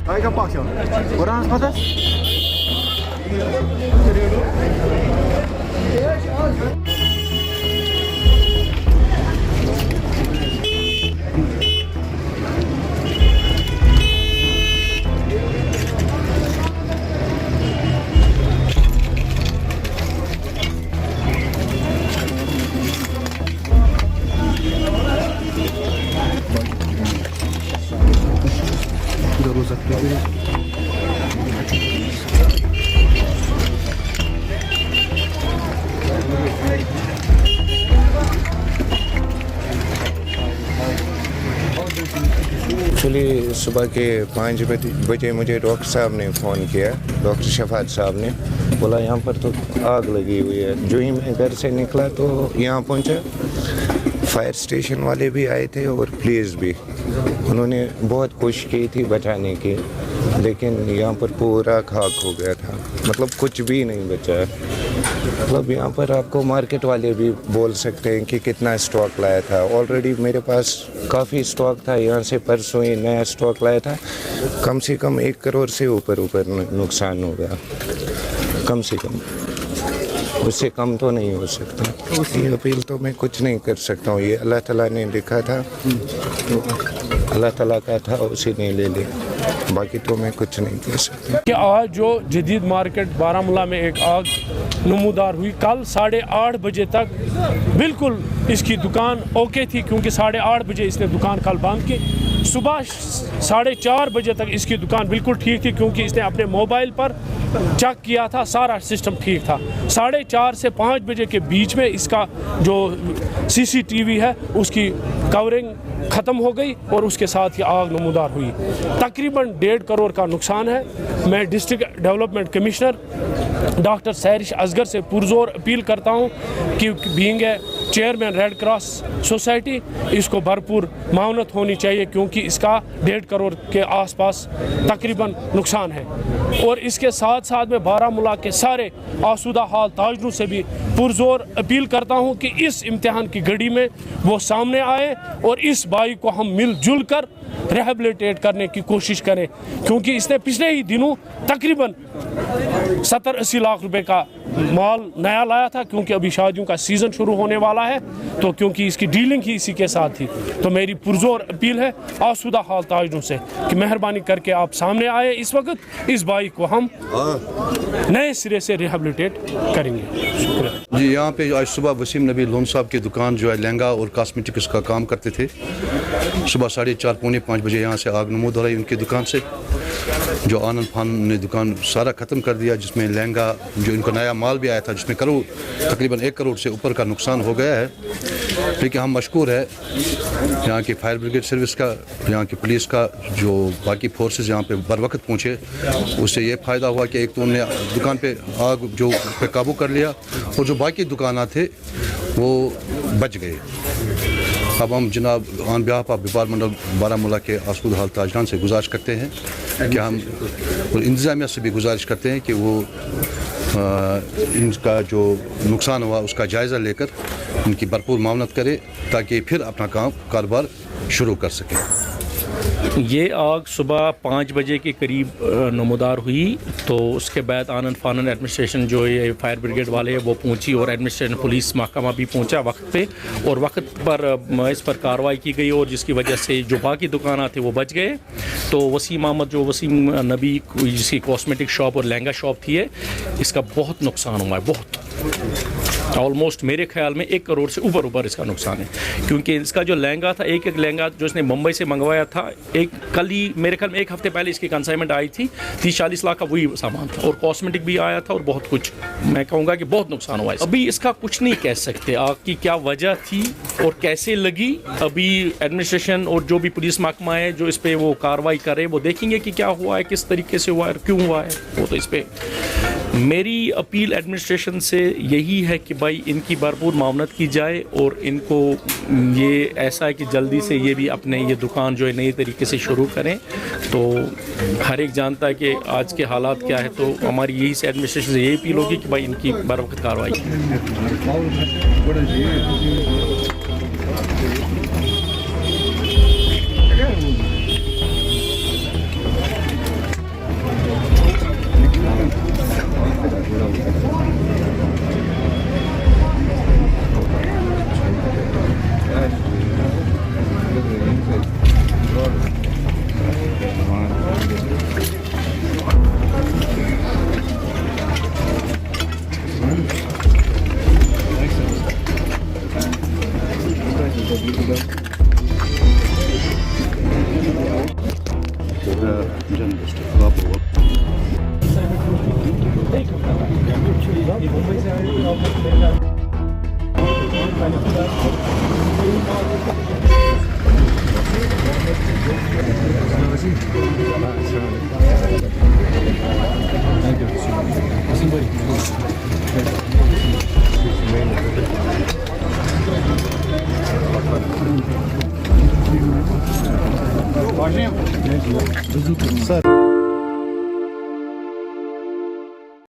Hai kapak siya. Orang atas. Udah rusak juga. Actually सुबह के 5 बजे मुझे डॉक्टर साहब ने फ़ोन किया, डॉक्टर शफात साहब ने बोला यहाँ पर तो आग लगी हुई है। जो ही मैं घर से निकला तो यहाँ पहुँचा, फायर स्टेशन वाले भी आए थे और पुलिस भी। उन्होंने बहुत कोशिश की थी बचाने की, लेकिन यहाँ पर पूरा खाक हो गया था, मतलब कुछ भी नहीं बचा है। मतलब यहाँ पर आपको मार्केट वाले भी बोल सकते हैं कि कितना स्टॉक लाया था। ऑलरेडी मेरे पास काफ़ी स्टॉक था, यहाँ से परसों ही नया स्टॉक लाया था। कम से कम 1 करोड़ से ऊपर नुकसान हो गया, कम से कम। उससे कम तो नहीं हो सकता। उसकी अपील तो मैं कुछ नहीं कर सकता हूँ, ये अल्लाह ताला ने लिखा था, तो अल्लाह ताला का था, उसी ने ले लिया, बाकी तो मैं कुछ नहीं कर सकता। कि आज जो जदीद मार्केट बारामूला में एक आग नमूदार हुई, कल 8:30 बजे तक बिल्कुल इसकी दुकान ओके थी, क्योंकि 8:30 बजे इसने दुकान कल बंद की। सुबह 4:30 बजे तक इसकी दुकान बिल्कुल ठीक थी, क्योंकि इसने अपने मोबाइल पर चेक किया था, सारा सिस्टम ठीक था। 4:30 से 5 बजे के बीच में इसका जो CCTV है उसकी कवरिंग ख़त्म हो गई और उसके साथ ही आग नमूदार हुई। तकरीबन 1.5 करोड़ का नुकसान है। मैं district development commissioner doctor सैरिश Asghar से पुरजोर अपील करता हूँ कि being a chairman red cross society इसको भरपूर मावनत होनी चाहिए, क्योंकि इसका 1.5 करोड़ के आसपास तकरीबन नुकसान है। और इसके साथ साथ में बारामूला के सारे आसूदा हाल ताजरों से भी पुरजोर अपील करता हूँ कि इस इम्तिहान की घड़ी में वो सामने आए और इस बाई को हम मिलजुल कर रिहेबिलिटेट करने की कोशिश करें, क्योंकि इसने पिछले ही दिनों तकरीबन 70-80 लाख रुपए का माल नया लाया था, क्योंकि अभी शादियों का सीज़न शुरू होने वाला है, तो क्योंकि इसकी डीलिंग ही इसी के साथ थी। तो मेरी पुरजोर अपील है आसूदा हाल ताजरों से कि मेहरबानी करके आप सामने आए इस वक्त, इस बाई को हम नए सिरे से रिहेबिलिटेट करेंगे। शुक्रिया जी। यहाँ पे आज सुबह वसीम नबी लोन साहब की दुकान जो है लहंगा और कॉस्मेटिक्स का काम करते थे। सुबह 4:30 पौने 5 बजे यहाँ से आग नमूद हो रही उनकी दुकान से। जो आनंद फान ने दुकान सारा ख़त्म कर दिया, जिसमें लहंगा जो इनको नया माल भी आया था, जिसमें तकरीबन 1 करोड़ से ऊपर का नुकसान हो गया है। लेकिन हम मशकूर है यहाँ की फायर ब्रिगेड सर्विस का, यहाँ की पुलिस का, जो बाकी फोर्सेस यहाँ पे बर वक्त पहुँचे। उससे ये फ़ायदा हुआ कि एक तो उन्होंने दुकान पे आग जो पे काबू कर लिया, और जो बाकी दुकानात थे वो बच गए। अब हम जनाब ऑन बिहाफ ऑफ व्यापार मंडल बारामूला के आसूदा हाल ताजरान से गुजारिश करते हैं कि हम और इंतज़ामिया से भी गुजारिश करते हैं कि वो इनका जो नुकसान हुआ उसका जायज़ा लेकर उनकी भरपूर मावनत करे, ताकि फिर अपना कारोबार शुरू कर सकें। ये आग सुबह 5 बजे के करीब नमूदार हुई, तो उसके बाद आनंद फानन एडमिनिस्ट्रेशन जो ये फायर ब्रिगेड वाले हैं वो पहुंची, और एडमिनिस्ट्रेशन पुलिस महकमा भी पहुंचा वक्त पे, और वक्त पर इस पर कार्रवाई की गई, और जिसकी वजह से जो बाकी दुकान थे वो बच गए। तो वसीम अहमद जो वसीम नबी जिसकी कॉस्मेटिक शॉप और लहंगा शॉप थी है, इसका बहुत नुकसान हुआ है, बहुत ऑलमोस्ट मेरे ख्याल में 1 करोड़ से ऊपर इसका नुकसान है। क्योंकि इसका जो लहंगा था, एक लहंगा जो इसने मुंबई से मंगवाया था, एक कल ही मेरे ख्याल में 1 हफ्ते पहले इसकी कंसाइनमेंट आई थी, 30-40 लाख का वही सामान था, और कॉस्मेटिक भी आया था, और बहुत कुछ मैं कहूँगा कि बहुत नुकसान हुआ है। अभी इसका कुछ नहीं कह सकते आग की क्या वजह थी और कैसे लगी। अभी एडमिनिस्ट्रेशन और जो भी पुलिस महकमा है जो इस पर वो कार्रवाई करे, वो देखेंगे कि क्या हुआ है, किस तरीके से हुआ है, क्यों हुआ है, वो तो इस पर میری اپیل ایڈمنسٹریشن سے یہی ہے کہ بھائی ان کی بھرپور معاونت کی جائے اور ان کو یہ ایسا ہے کہ جلدی سے یہ بھی اپنے یہ دکان جو ہے نئی طریقے سے شروع کریں. تو ہر ایک جانتا ہے کہ آج کے حالات کیا ہے, تو ہماری یہی سے ایڈمنسٹریشن سے یہی اپیل ہوگی کہ بھائی ان کی بر وقت کارروائی Sir.